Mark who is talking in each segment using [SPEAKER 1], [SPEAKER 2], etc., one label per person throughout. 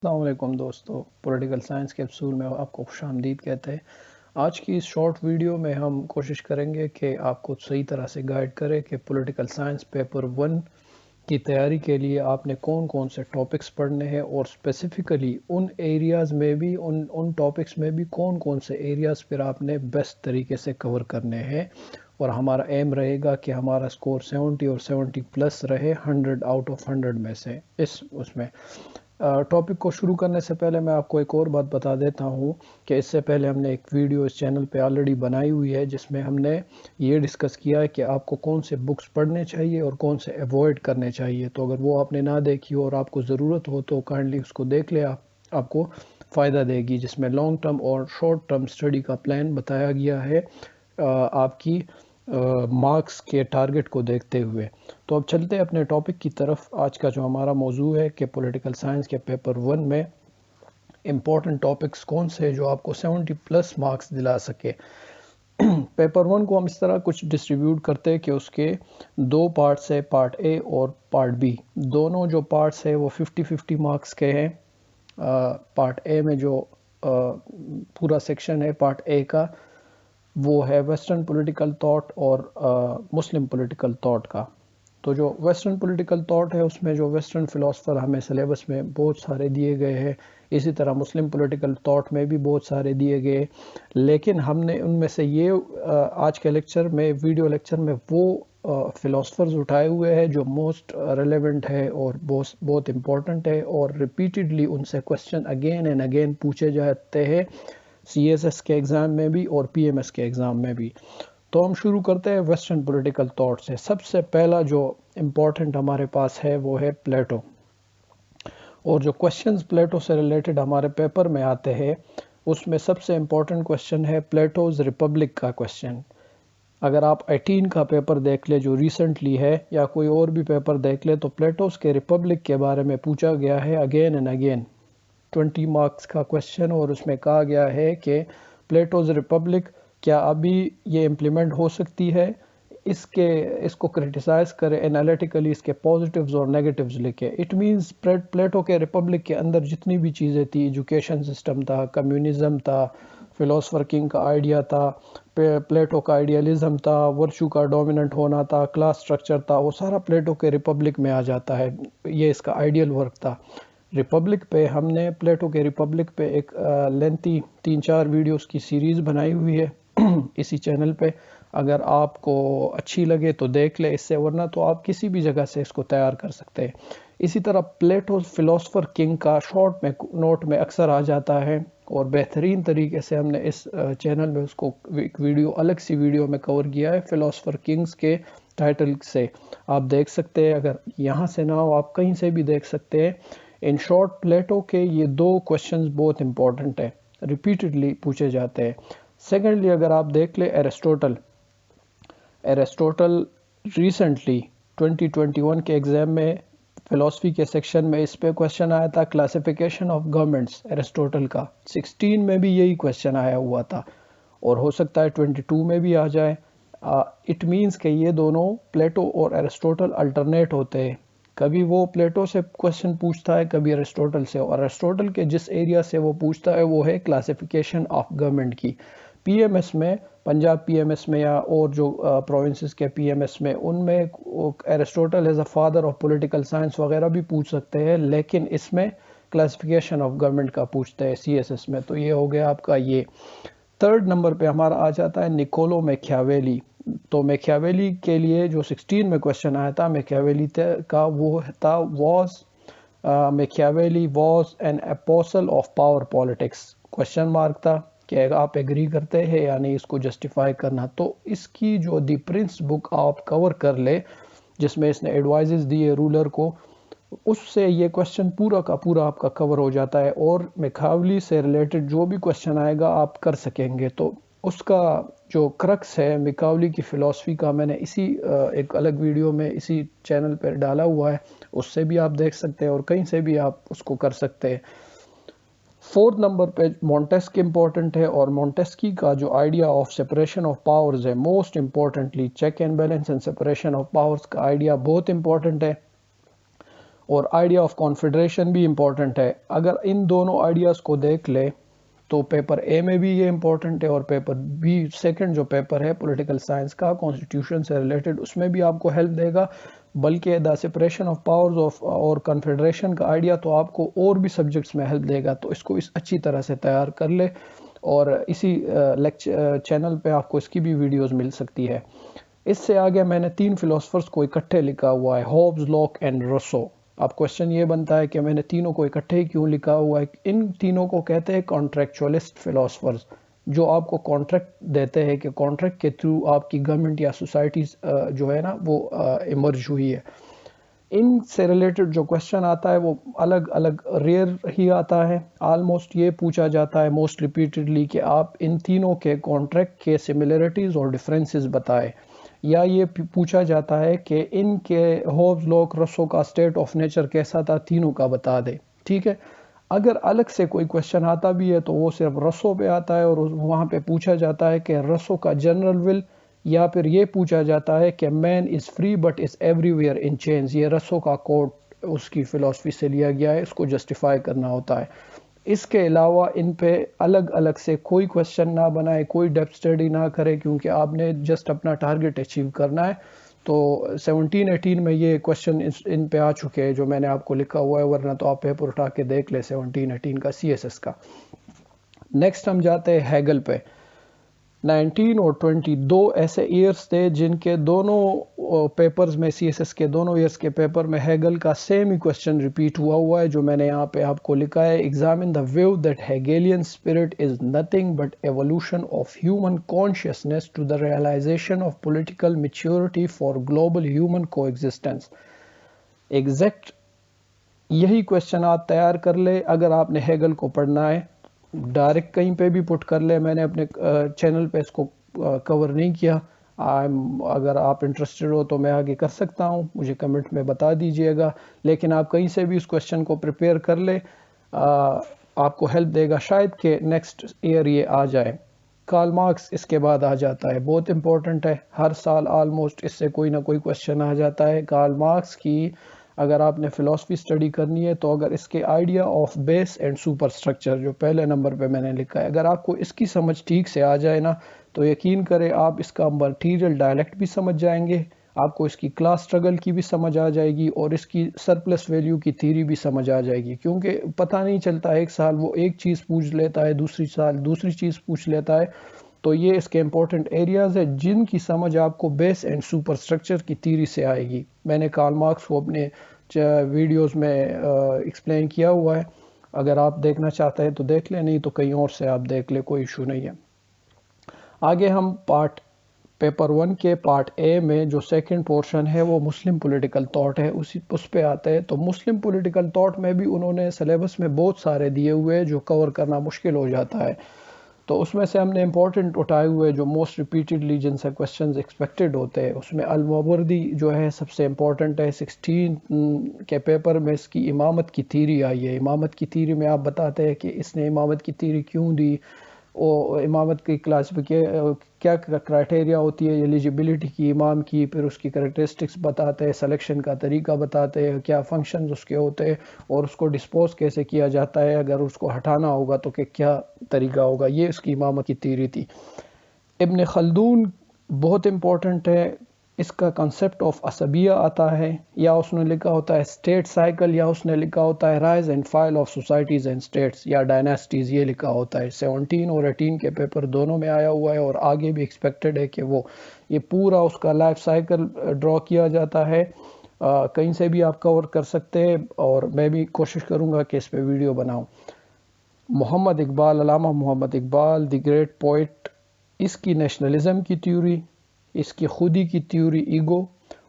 [SPEAKER 1] السلام علیکم دوستو، پولیٹیکل سائنس کیپسول میں آپ کو خوش آمدید کہتے ہیں۔ آج کی اس شارٹ ویڈیو میں ہم کوشش کریں گے کہ آپ کو صحیح طرح سے گائیڈ کرے کہ پولیٹیکل سائنس پیپر 1 کی تیاری کے لیے آپ نے کون کون سے ٹاپکس پڑھنے ہیں، اور اسپیسیفکلی ان ایریاز میں بھی ان ٹاپکس میں بھی کون کون سے ایریاز پھر آپ نے بیسٹ طریقے سے کور کرنے ہیں۔ اور ہمارا ایم رہے گا کہ ہمارا سکور 70 اور 70 پلس رہے 100 آؤٹ آف 100 میں سے۔ اس میں ٹاپک کو شروع کرنے سے پہلے میں آپ کو ایک اور بات بتا دیتا ہوں کہ اس سے پہلے ہم نے ایک ویڈیو اس چینل پہ آلریڈی بنائی ہوئی ہے، جس میں ہم نے یہ ڈسکس کیا ہے کہ آپ کو کون سے بکس پڑھنے چاہیے اور کون سے ایوائڈ کرنے چاہیے۔ تو اگر وہ آپ نے نہ دیکھی ہو اور آپ کو ضرورت ہو تو کائنڈلی اس کو دیکھ لیں، آپ کو فائدہ دے گی، جس میں لانگ ٹرم اور شارٹ ٹرم اسٹڈی کا پلان بتایا گیا ہے آپ کی مارکس کے ٹارگٹ کو دیکھتے ہوئے۔ تو اب چلتے ہیں اپنے ٹاپک کی طرف۔ آج کا جو ہمارا موضوع ہے کہ پولیٹیکل سائنس کے پیپر 1 میں امپورٹنٹ ٹاپکس کون سے جو آپ کو 70 پلس مارکس دلا سکے۔ پیپر 1 کو ہم اس طرح کچھ ڈسٹریبیوٹ کرتے ہیں کہ اس کے دو پارٹس ہے، پارٹ اے اور پارٹ بی۔ دونوں جو پارٹس ہے وہ 50-50 مارکس کے ہیں۔ پارٹ اے میں جو پورا سیکشن ہے پارٹ اے کا، وہ ہے ویسٹرن پولیٹیکل تھاٹ اور مسلم پولیٹیکل تھاٹ کا۔ تو جو ویسٹرن پولیٹیکل تھاٹ ہے اس میں جو ویسٹرن فلاسفر ہمیں سلیبس میں بہت سارے دیے گئے ہیں، اسی طرح مسلم پولیٹیکل تھاٹ میں بھی بہت سارے دیے گئے، لیکن ہم نے ان میں سے یہ آج کے لیکچر میں ویڈیو لیکچر میں وہ فلاسفرز اٹھائے ہوئے ہیں جو موسٹ ریلیونٹ ہے اور بہت امپورٹنٹ ہے، اور ریپیٹڈلی ان سے کوسچن اگین اینڈ اگین پوچھے جاتے ہیں، سی ایس ایس کے ایگزام میں بھی اور پی ایم ایس کے ایگزام میں بھی۔ تو ہم شروع کرتے ہیں ویسٹرن پولیٹیکل تھاٹ سے۔ سب سے پہلا جو امپورٹنٹ ہمارے پاس ہے وہ ہے پلیٹو، اور جو کوسچنز پلیٹو سے ریلیٹڈ ہمارے پیپر میں آتے ہیں اس میں سب سے امپورٹنٹ کوسچن ہے پلیٹوز ریپبلک کا کوسچن۔ اگر آپ 18 کا پیپر دیکھ لے جو ریسنٹلی ہے، یا کوئی اور بھی پیپر دیکھ لے، تو پلیٹوز کے ریپبلک کے بارے میں پوچھا گیا ہے اگین اینڈ اگین، 20 مارکس کا کوسچن، اور اس میں کہا گیا ہے کہ پلیٹوز ریپبلک کیا ابھی یہ امپلیمنٹ ہو سکتی ہے، اس کو کرٹیسائز کرے انالیٹیکلی، اس کے پازیٹیوز اور نیگیٹیوز لکھے۔ اٹ مینز پلیٹو کے ریپبلک کے اندر جتنی بھی چیزیں تھی، ایجوکیشن سسٹم تھا، کمیونزم تھا، فلاسفر کنگ کا آئیڈیا تھا، پلیٹو کا آئیڈیالزم تھا، ورچو کا ڈومیننٹ ہونا تھا، کلاس سٹرکچر تھا، وہ سارا پلیٹو کے ریپبلک میں آ جاتا ہے۔ یہ اس کا آئیڈیل ورک تھا۔ ریپبلک پہ ہم نے پلیٹو کے ریپبلک پہ ایک لینتھی 3-4 ویڈیوز کی سیریز بنائی ہوئی ہے اسی چینل پہ، اگر آپ کو اچھی لگے تو دیکھ لے اس سے، ورنہ تو آپ کسی بھی جگہ سے اس کو تیار کر سکتے ہیں۔ اسی طرح پلیٹو فلاسفر کنگ کا شارٹ میں نوٹ میں اکثر آ جاتا ہے، اور بہترین طریقے سے ہم نے اس چینل میں اس کو ایک ویڈیو الگ سی ویڈیو میں کور کیا ہے فلاسفر کنگز کے ٹائٹل سے، آپ دیکھ سکتے ہیں۔ اگر یہاں سے نہ ہو آپ کہیں سے بھی دیکھ سکتے ہیں۔ ان شارٹ پلیٹو کے یہ دو کوسچنز بہت امپورٹنٹ ہیں، ریپیٹڈلی پوچھے جاتے ہیں۔ سیکنڈلی اگر آپ دیکھ لیں ایرسٹوٹل ریسنٹلی 2021 کے ایگزام میں فلسفی کے سیکشن میں اس پہ کوسچن آیا تھا، کلاسیفیکیشن آف گورنمنٹس، ایرسٹوٹل کا 16 میں بھی یہی کوسچن آیا ہوا تھا، اور ہو سکتا ہے 22 میں بھی آ جائے۔ اٹ مینس کہ یہ دونوں پلیٹو اور ایرسٹوٹل الٹرنیٹ ہوتے ہیں، کبھی وہ پلیٹو سے کوسچن پوچھتا ہے، کبھی ایرسٹوٹل سے، اور ایرسٹوٹل کے جس ایریا سے وہ پوچھتا ہے وہ ہے کلاسیفیکیشن آف گورنمنٹ کی۔ پی ایم ایس میں، پنجاب پی ایم ایس میں یا اور جو پروونسز کے پی ایم ایس میں، ان میں Aristotle as a father of political science وغیرہ بھی پوچھ سکتے ہیں، لیکن اس میں کلاسیفیکیشن آف گورنمنٹ کا پوچھتے ہیں سی ایس ایس میں۔ تو یہ ہو گیا آپ کا یہ۔ تھرڈ نمبر پہ ہمارا آ جاتا ہے نکولو میکیاویلی۔ تو میکیاویلی کے لیے جو 16 میں کوسچن آیا تھا میکیاویلی کا، وہ تھا Machiavelli was an apostle of power politics, question mark تھا کہ آپ ایگری کرتے ہیں یا نہیں اس کو جسٹیفائی کرنا۔ تو اس کی جو دی پرنس بک آپ کور کر لے، جس میں اس نے ایڈوائزز دیے رولر کو، اس سے یہ کوسچن پورا کا پورا آپ کا کور ہو جاتا ہے، اور میکیاویلی سے ریلیٹڈ جو بھی کوسچن آئے گا آپ کر سکیں گے۔ تو اس کا جو کرکس ہے میکیاویلی کی فلسفی کا، میں نے اسی ایک الگ ویڈیو میں اسی چینل پر ڈالا ہوا ہے، اس سے بھی آپ دیکھ سکتے ہیں اور کہیں سے بھی آپ اس کو کر سکتے ہیں۔ فورتھ نمبر پہ مونٹیسک امپورٹنٹ ہے، اور مونٹیسکی کا جو idea of separation of powers ہے، most importantly check and balance and separation of powers کا آئیڈیا بہت امپورٹنٹ ہے۔ اور آئیڈیا آف کانفیڈریشن بھی امپورٹنٹ ہے. اگر ان دونوں آئیڈیاز کو دیکھ لے تو پیپر اے میں بھی یہ امپورٹنٹ ہے، اور پیپر بی سیکنڈ جو پیپر ہے پولیٹیکل سائنس کا کانسٹیٹیوشن سے ریلیٹڈ، اس میں بھی آپ کو ہیلپ دے گا. بلکہ the suppression of powers of اور کنفیڈریشن کا آئیڈیا تو آپ کو اور بھی سبجیکٹس میں ہیلپ دے گا. تو اس کو اچھی طرح سے تیار کر لے، اور اسی چینل پہ آپ کو اس کی بھی ویڈیوز مل سکتی ہے. اس سے آگے میں نے 3 فلاسفرز کو اکٹھے لکھا ہوا ہے، ہوبز، لاک اینڈ روسو. اب کوشچن یہ بنتا ہے کہ میں نے تینوں کو اکٹھے کیوں لکھا ہوا ہے. ان تینوں کو کہتے ہیں کانٹریکچوالسٹ فلاسفرز، جو آپ کو کانٹریکٹ دیتے ہیں کہ کانٹریکٹ کے تھرو آپ کی گورنمنٹ یا سوسائٹیز جو ہے نا وہ ایمرج ہوئی ہے. ان سے ریلیٹڈ جو کوشچن آتا ہے وہ الگ الگ ریئر ہی آتا ہے. آلموسٹ یہ پوچھا جاتا ہے موسٹ ریپیٹڈلی کہ آپ ان تینوں کے کانٹریکٹ کے سملیرٹیز اور ڈفرینسز بتائیں، یا یہ پوچھا جاتا ہے کہ ان کے ہوبز، لاک، روسو کا اسٹیٹ آف نیچر کیسا تھا، تینوں کا بتا دے. ٹھیک ہے. اگر الگ سے کوئی کوشچن آتا بھی ہے تو وہ صرف روسو پہ آتا ہے، اور وہاں پہ پوچھا جاتا ہے کہ روسو کا جنرل ول، یا پھر یہ پوچھا جاتا ہے کہ man is free but is everywhere in chains. یہ روسو کا کوٹ اس کی فلسفی سے لیا گیا ہے، اس کو جسٹیفائی کرنا ہوتا ہے. اس کے علاوہ ان پہ الگ الگ سے کوئی کوشچن نہ بنائے، کوئی ڈیپتھ اسٹڈی نہ کرے، کیونکہ آپ نے جسٹ اپنا ٹارگٹ اچیو کرنا ہے. تو 17-18 میں یہ کوشچن ان پہ آ چکے ہیں جو میں نے آپ کو لکھا ہوا ہے، ورنہ تو آپ پیپر اٹھا کے دیکھ لیں 17-18 کا سی ایس ایس کا. نیکسٹ ہم جاتے ہیں ہیگل پہ. 19 اور 20 دو ایسے ایئرز تھے جن کے دونوں پیپرز میں، سی ایس ایس کے دونوں ایئرز کے پیپر میں ہیگل کا سیم ہی کوشچن ریپیٹ ہوا ہے جو میں نے یہاں پہ آپ کو لکھا ہے. Examine the view that Hegelian spirit is nothing but evolution of human consciousness to the realization of political maturity for global human coexistence. Exact یہی کوشچن آپ تیار کر لے. اگر آپ نے ہیگل کو پڑھنا ہے ڈائریکٹ کہیں پہ بھی پٹ کر لے، میں نے اپنے چینل پہ اس کو کور نہیں کیا. اگر آپ انٹرسٹڈ ہو تو میں آگے کر سکتا ہوں، مجھے کمنٹ میں بتا دیجئے گا. لیکن آپ کہیں سے بھی اس کوشچن کو پریپیئر کر لے، آپ کو ہیلپ دے گا شاید کہ نیکسٹ ایئر یہ آ جائے. کارل مارکس اس کے بعد آ جاتا ہے، بہت امپورٹنٹ ہے. ہر سال آلموسٹ اس سے کوئی نہ کوئی کوشچن آ جاتا ہے. کارل مارکس کی اگر آپ نے فلسفی اسٹڈی کرنی ہے تو اگر اس کے idea of base and super structure جو پہلے نمبر پہ میں نے لکھا ہے، اگر آپ کو اس کی سمجھ ٹھیک سے آ جائے نا تو یقین کرے آپ اس کا مٹیریل ڈائلیکٹ بھی سمجھ جائیں گے، آپ کو اس کی کلاس سٹرگل کی بھی سمجھ آ جائے گی، اور اس کی سرپلس ویلیو کی تھیوری بھی سمجھ آ جائے گی. کیونکہ پتہ نہیں چلتا، ایک سال وہ ایک چیز پوچھ لیتا ہے، دوسری سال دوسری چیز پوچھ لیتا ہے. تو یہ اس کے امپورٹنٹ ایریاز ہے جن کی سمجھ آپ کو بیس اینڈ سپر اسٹرکچر کی تھیوری سے آئے گی. میں نے کارل مارکس کو اپنے ویڈیوز میں ایکسپلین کیا ہوا ہے، اگر آپ دیکھنا چاہتے ہیں تو دیکھ لیں، نہیں تو کہیں اور سے آپ دیکھ لیں، کوئی ایشو نہیں ہے. آگے ہم پیپر 1 کے پارٹ اے میں جو سیکنڈ پورشن ہے وہ مسلم پولیٹیکل تھاٹ ہے، اس پہ آتے ہیں. تو مسلم پولیٹیکل تھاٹ میں بھی انہوں نے سلیبس میں بہت سارے دیے ہوئے جو کور کرنا مشکل ہو جاتا ہے. تو اس میں سے ہم نے امپورٹنٹ اٹھائے ہوئے جو موسٹ ریپیٹڈلی جن سے کوشچنز ایکسپیکٹڈ ہوتے ہیں. اس میں الماوردی جو ہے سب سے امپورٹنٹ ہے. 16 کے پیپر میں اس کی امامت کی تھیوری آئی ہے. امامت کی تھیوری میں آپ بتاتے ہیں کہ اس نے امامت کی تھیوری کیوں دی، اور امامت کی کیا کرائٹیریا ہوتی ہے ایلیجیبلٹی کی امام کی، پھر اس کی کریکٹرسٹکس بتاتے ہیں، سلیکشن کا طریقہ بتاتے ہیں، کیا فنکشنز اس کے ہوتے ہیں، اور اس کو ڈسپوز کیسے کیا جاتا ہے، اگر اس کو ہٹانا ہوگا تو کہ کیا طریقہ ہوگا. یہ اس کی امامت کی تھیوری تھی. ابن خلدون بہت امپورٹنٹ ہے. اس کا کنسپٹ آف عصبیہ آتا ہے، یا اس نے لکھا ہوتا ہے اسٹیٹ سائیکل، یا اس نے لکھا ہوتا ہے rise and fall of societies and states یا ڈائناسٹیز، یہ لکھا ہوتا ہے. 17 اور 18 کے پیپر دونوں میں آیا ہوا ہے، اور آگے بھی ایکسپیکٹڈ ہے کہ وہ یہ پورا اس کا لائف سائیکل ڈرا کیا جاتا ہے. کہیں سے بھی آپ کور کر سکتے ہیں، اور میں بھی کوشش کروں گا کہ اس پہ ویڈیو بناؤں. محمد اقبال، علامہ محمد اقبال دی گریٹ پوئٹ، اس کی نیشنلزم کی تھیوری، اس کی خودی کی تھیوری ایگو،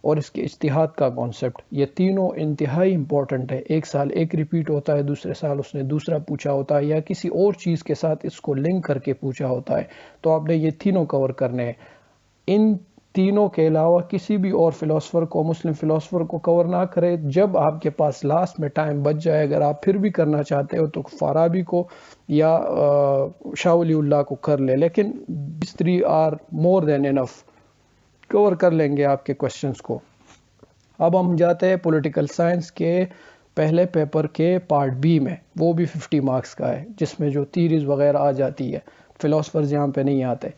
[SPEAKER 1] اور اس کے اجتہاد کا کانسیپٹ، یہ تینوں انتہائی امپورٹنٹ ہے. ایک سال ایک ریپیٹ ہوتا ہے، دوسرے سال اس نے دوسرا پوچھا ہوتا ہے، یا کسی اور چیز کے ساتھ اس کو لنک کر کے پوچھا ہوتا ہے. تو آپ نے یہ تینوں کور کرنے ہیں. ان تینوں کے علاوہ کسی بھی اور فلاسفر کو، مسلم فلاسفر کو کور نہ کرے. جب آپ کے پاس لاسٹ میں ٹائم بچ جائے، اگر آپ پھر بھی کرنا چاہتے ہو تو فارابی کو یا شاہ ولی اللہ کو کر لے، لیکن these 3 are more than enough، کور کر لیں گے آپ کے کوشچنز کو. اب ہم جاتے ہیں پولیٹیکل سائنس کے پہلے پیپر کے پارٹ بی میں، وہ بھی 50 مارکس کا ہے، جس میں جو تھیریز وغیرہ آ جاتی ہے، فلاسفرز یہاں پہ نہیں آتے۔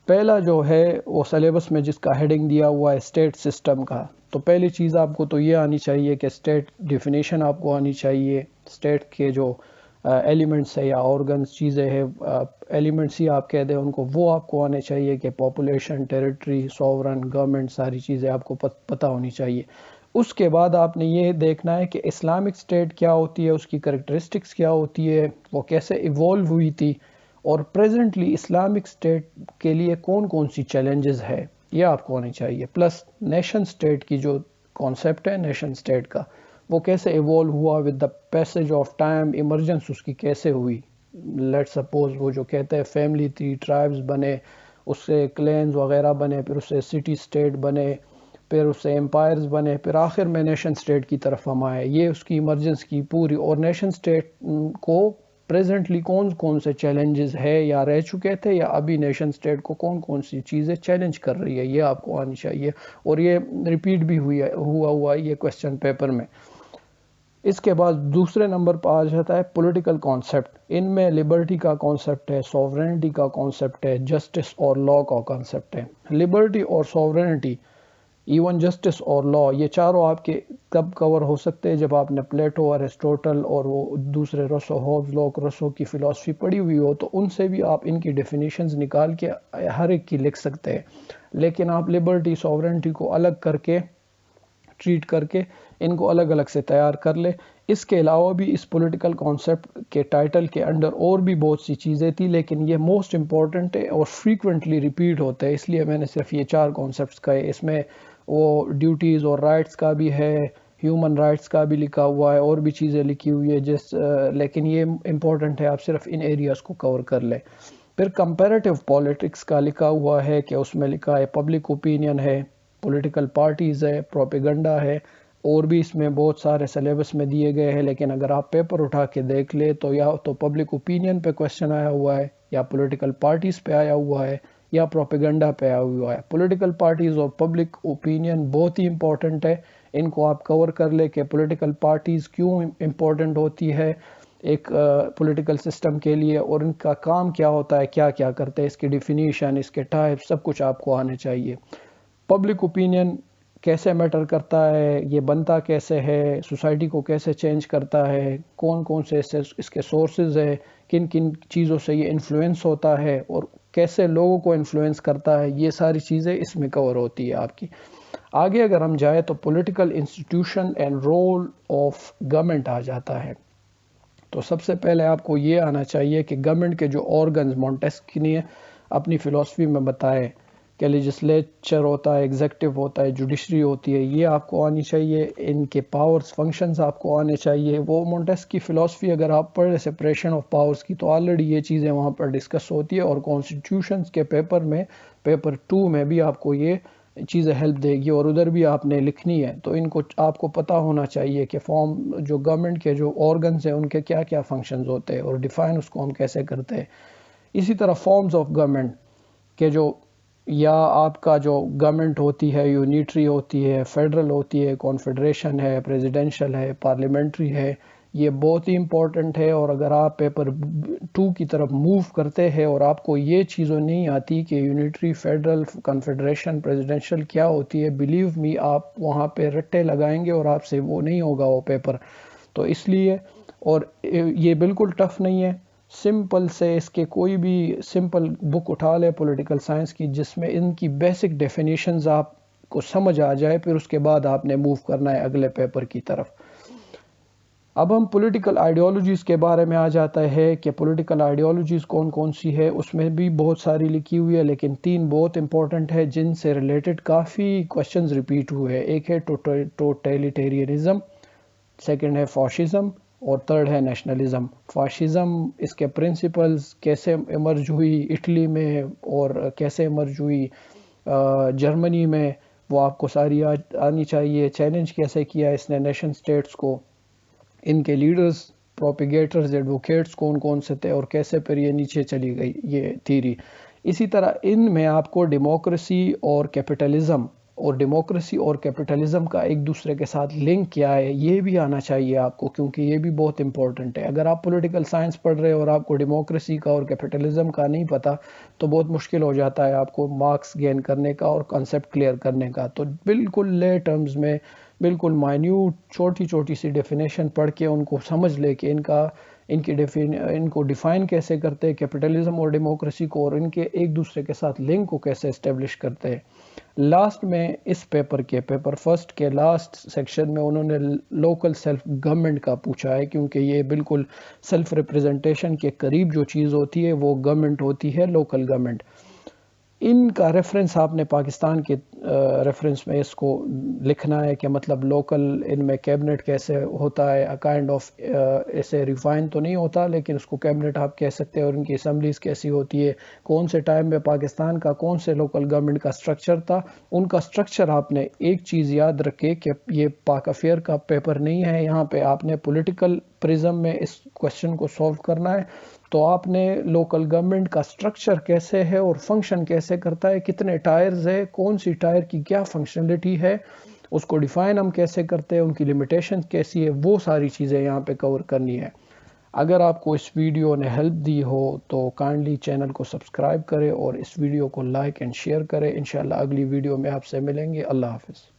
[SPEAKER 1] پہلا جو ہے وہ سلیبس میں جس کا ہیڈنگ دیا ہوا ہے اسٹیٹ سسٹم کا، تو پہلی چیز آپ کو تو یہ آنی چاہیے کہ اسٹیٹ ڈیفینیشن آپ کو آنی چاہیے، اسٹیٹ کے جو ایلیمنٹس ہے یا آرگنز چیزیں ہیں، ایلیمنٹس ہی آپ کہہ دیں ان کو، وہ آپ کو آنے چاہیے کہ پاپولیشن، ٹیریٹری، سوورن، گورنمنٹ، ساری چیزیں آپ کو پتہ ہونی چاہیے۔ اس کے بعد آپ نے یہ دیکھنا ہے کہ اسلامک اسٹیٹ کیا ہوتی ہے، اس کی کریکٹرسٹکس کیا ہوتی ہے، وہ کیسے ایوالو ہوئی تھی، اور پریزنٹلی اسلامک اسٹیٹ کے لیے کون کون سی چیلنجز ہے، یہ آپ کو آنی چاہیے۔ پلس نیشن اسٹیٹ کی جو کانسیپٹ ہے نیشن اسٹیٹ کا، وہ کیسے ایوالو ہوا with the passage of time, emergence اس کی کیسے ہوئی۔ لیٹ سپوز وہ جو کہتے ہیں فیملی تھی، ٹرائبز بنے، اس سے کلینز وغیرہ بنے، پھر اس سے سٹی اسٹیٹ بنے، پھر اس سے امپائرز بنے، پھر آخر میں نیشن اسٹیٹ کی طرف ہم آئے۔ یہ اس کی ایمرجنس کی پوری، اور نیشن اسٹیٹ کو پریزنٹلی کون کون سے چیلنجز ہے یا رہ چکے تھے، یا ابھی نیشن اسٹیٹ کو کون کون سی چیزیں چیلنج کر رہی ہے، یہ آپ کو آنی چاہیے، اور یہ ریپیٹ بھی ہوا یہ کویسچن پیپر میں۔ اس کے بعد دوسرے نمبر پر آ جاتا ہے پولیٹیکل کانسیپٹ۔ ان میں لبرٹی کا کانسیپٹ ہے، سوورنٹی کا کانسیپٹ ہے، جسٹس اور لا کا کانسیپٹ ہے۔ لبرٹی اور سوورنٹی، ایون جسٹس اور لا، یہ چاروں آپ کے کب کور ہو سکتے ہیں؟ جب آپ نے پلیٹو، ارسطوٹل اور وہ دوسرے روسو، ہوبز، لوک، روسو کی فلسفی پڑھی ہوئی ہو، تو ان سے بھی آپ ان کی ڈیفینیشنز نکال کے ہر ایک کی لکھ سکتے ہیں۔ لیکن آپ لبرٹی، سوورنٹی کو الگ کر کے ٹریٹ کر کے ان کو الگ الگ سے تیار کر لے۔ اس کے علاوہ بھی اس پولیٹیکل کانسیپٹ کے ٹائٹل کے انڈر اور بھی بہت سی چیزیں تھی، لیکن یہ موسٹ امپورٹنٹ ہے اور فریکوینٹلی ریپیٹ ہوتا ہے، اس لیے میں نے صرف یہ 4 کانسیپٹس کا ہے۔ اس میں وہ ڈیوٹیز اور رائٹس کا بھی ہے، ہیومن رائٹس کا بھی لکھا ہوا ہے، اور بھی چیزیں لکھی ہوئی ہے لیکن یہ امپورٹنٹ ہے آپ صرف ان ایریاز کو کور کر لیں۔ پھر کمپیریٹیو پالیٹکس کا لکھا ہوا ہے کہ اس میں لکھا ہے پبلک اوپینین ہے، پولیٹیکل پارٹیز ہے، پروپیگنڈا ہے، اور بھی اس میں بہت سارے سلیبس میں دیے گئے ہیں، لیکن اگر آپ پیپر اٹھا کے دیکھ لیں تو یا تو پبلک اوپینین پہ کویسچن آیا ہوا ہے، یا پولیٹیکل پارٹیز پہ آیا ہوا ہے، یا پروپیگنڈا پہ آیا ہوا ہے۔ پولیٹیکل پارٹیز اور پبلک اوپینین بہت ہی امپورٹنٹ ہے، ان کو آپ کور کر لیں کہ پولیٹیکل پارٹیز کیوں امپورٹنٹ ہوتی ہے ایک پولیٹیکل سسٹم کے لیے، اور ان کا کام کیا ہوتا ہے، کیا کیا کرتے ہیں، اس کی ڈیفینیشن، اس کے ٹائپ، سب کچھ آپ کو آنے چاہیے۔ پبلک اوپینین کیسے میٹر کرتا ہے، یہ بنتا کیسے ہے، سوسائٹی کو کیسے چینج کرتا ہے، کون کون سے اس کے سورسز ہے، کن کن چیزوں سے یہ انفلوئنس ہوتا ہے، اور کیسے لوگوں کو انفلوئنس کرتا ہے، یہ ساری چیزیں اس میں کور ہوتی ہے آپ کی۔ آگے اگر ہم جائیں تو political institution and role of government آ جاتا ہے۔ تو سب سے پہلے آپ کو یہ آنا چاہیے کہ گورنمنٹ کے جو آرگنز، مونٹیسکیو نے اپنی فلسفی میں بتائے کہ لیجسلیچر ہوتا ہے، ایگزیکٹو ہوتا ہے، جوڈیشری ہوتی ہے، یہ آپ کو آنی چاہیے، ان کے پاورز، فنکشنز آپ کو آنے چاہیے۔ وہ مونٹیسکیو کی فلسفی اگر آپ پڑھیں سپریشن آف پاورز کی، تو آلریڈی یہ چیزیں وہاں پر ڈسکس ہوتی ہے، اور کانسٹیٹیوشنز کے پیپر میں، پیپر 2 میں بھی آپ کو یہ چیزیں ہیلپ دے گی، اور ادھر بھی آپ نے لکھنی ہے، تو ان کو آپ کو پتہ ہونا چاہیے کہ جو گورنمنٹ کے جو آرگنز ہیں ان کے کیا کیا فنکشنز ہوتے ہیں، اور ڈیفائن اس کو ہم کیسے کرتے ہیں۔ اسی طرح فارمز آف گورنمنٹ کہ جو، یا آپ کا جو گورنمنٹ ہوتی ہے، یونیٹری ہوتی ہے، فیڈرل ہوتی ہے، کانفیڈریشن ہے، پریزیڈنشل ہے، پارلیمنٹری ہے، یہ بہت ہی امپورٹنٹ ہے۔ اور اگر آپ پیپر 2 کی طرف موو کرتے ہیں اور آپ کو یہ چیزیں نہیں آتی کہ یونیٹری، فیڈرل، کنفیڈریشن، پریزیڈنشل کیا ہوتی ہے، بلیو می آپ وہاں پہ رٹے لگائیں گے اور آپ سے وہ نہیں ہوگا وہ پیپر۔ تو اس لیے، اور یہ بالکل ٹف نہیں ہے، سمپل سے اس کے کوئی بھی سمپل بک اٹھا لے پولیٹیکل سائنس کی، جس میں ان کی بیسک ڈیفینیشنز آپ کو سمجھ آ جائے، پھر اس کے بعد آپ نے موو کرنا ہے اگلے پیپر کی طرف۔ اب ہم پولیٹیکل آئیڈیالوجیز کے بارے میں آ جاتا ہے کہ پولیٹیکل آئیڈیالوجیز کون کون سی ہے۔ اس میں بھی بہت ساری لکھی ہوئی ہے، لیکن 3 بہت امپورٹنٹ ہے جن سے ریلیٹڈ کافی کویسچنز ریپیٹ ہوئے ہیں۔ ایک ہے ٹوٹیلیٹیرینزم، سیکنڈ ہے فاشزم، اور تھرڈ ہے نیشنلزم۔ فاشزم، اس کے پرنسپلز کیسے ایمرج ہوئی اٹلی میں، اور کیسے ایمرج ہوئی جرمنی میں، وہ آپ کو ساری آنی چاہیے۔ چیلنج کیسے کیا اس نے نیشن سٹیٹس کو، ان کے لیڈرز، پروپیگیٹرز، ایڈوکیٹس کون کون سے تھے، اور کیسے پھر یہ نیچے چلی گئی یہ تھیری۔ اسی طرح ان میں آپ کو ڈیموکریسی اور کیپٹلزم اور ڈیموکریسی اور کیپٹلزم کا ایک دوسرے کے ساتھ لنک کیا ہے یہ بھی آنا چاہیے آپ کو، کیونکہ یہ بھی بہت امپورٹنٹ ہے۔ اگر آپ پولیٹیکل سائنس پڑھ رہے اور آپ کو ڈیموکریسی کا اور کیپٹلزم کا نہیں پتہ تو بہت مشکل ہو جاتا ہے آپ کو مارکس گین کرنے کا اور کانسیپٹ کلیئر کرنے کا۔ تو بالکل لے ٹرمز میں بالکل مائنیوٹ چھوٹی چھوٹی سی ڈیفینیشن پڑھ کے ان کو سمجھ لے کہ ان کو ڈیفائن کیسے کرتے ہیں کیپٹلزم اور ڈیموکریسی کو، اور ان کے ایک دوسرے کے ساتھ لنک کو کیسے اسٹیبلش کرتے ہیں۔ لاسٹ میں اس پیپر فرسٹ کے لاسٹ سیکشن میں انہوں نے لوکل سیلف گورنمنٹ کا پوچھا ہے، کیونکہ یہ بالکل سیلف ریپریزنٹیشن کے قریب جو چیز ہوتی ہے وہ گورنمنٹ ہوتی ہے، لوکل گورنمنٹ۔ ان کا ریفرنس آپ نے پاکستان کے ریفرنس میں اس کو لکھنا ہے کہ مطلب لوکل ان میں کیبنٹ کیسے ہوتا ہے، کائنڈ آف ایسے ریفائن تو نہیں ہوتا لیکن اس کو کیبنٹ آپ کہہ سکتے ہیں، اور ان کی اسمبلیز کیسی ہوتی ہے، کون سے ٹائم میں پاکستان کا کون سے لوکل گورنمنٹ کا سٹرکچر تھا، ان کا سٹرکچر۔ آپ نے ایک چیز یاد رکھے کہ یہ پاک افیئر کا پیپر نہیں ہے، یہاں پہ آپ نے پولیٹیکل پرزم میں اس کوشچن کو سولو کرنا ہے۔ تو آپ نے لوکل گورنمنٹ کا سٹرکچر کیسے ہے اور فنکشن کیسے کرتا ہے، کتنے ٹائرز ہے، کون سی ٹائر کی کیا فنکشنلٹی ہے، اس کو ڈیفائن ہم کیسے کرتے ہیں، ان کی لمیٹیشن کیسی ہے، وہ ساری چیزیں یہاں پہ کور کرنی ہے۔ اگر آپ کو اس ویڈیو نے ہیلپ دی ہو تو کائنڈلی چینل کو سبسکرائب کریں اور اس ویڈیو کو لائک اینڈ شیئر کریں۔ انشاءاللہ اگلی ویڈیو میں آپ سے ملیں گے۔ اللہ حافظ۔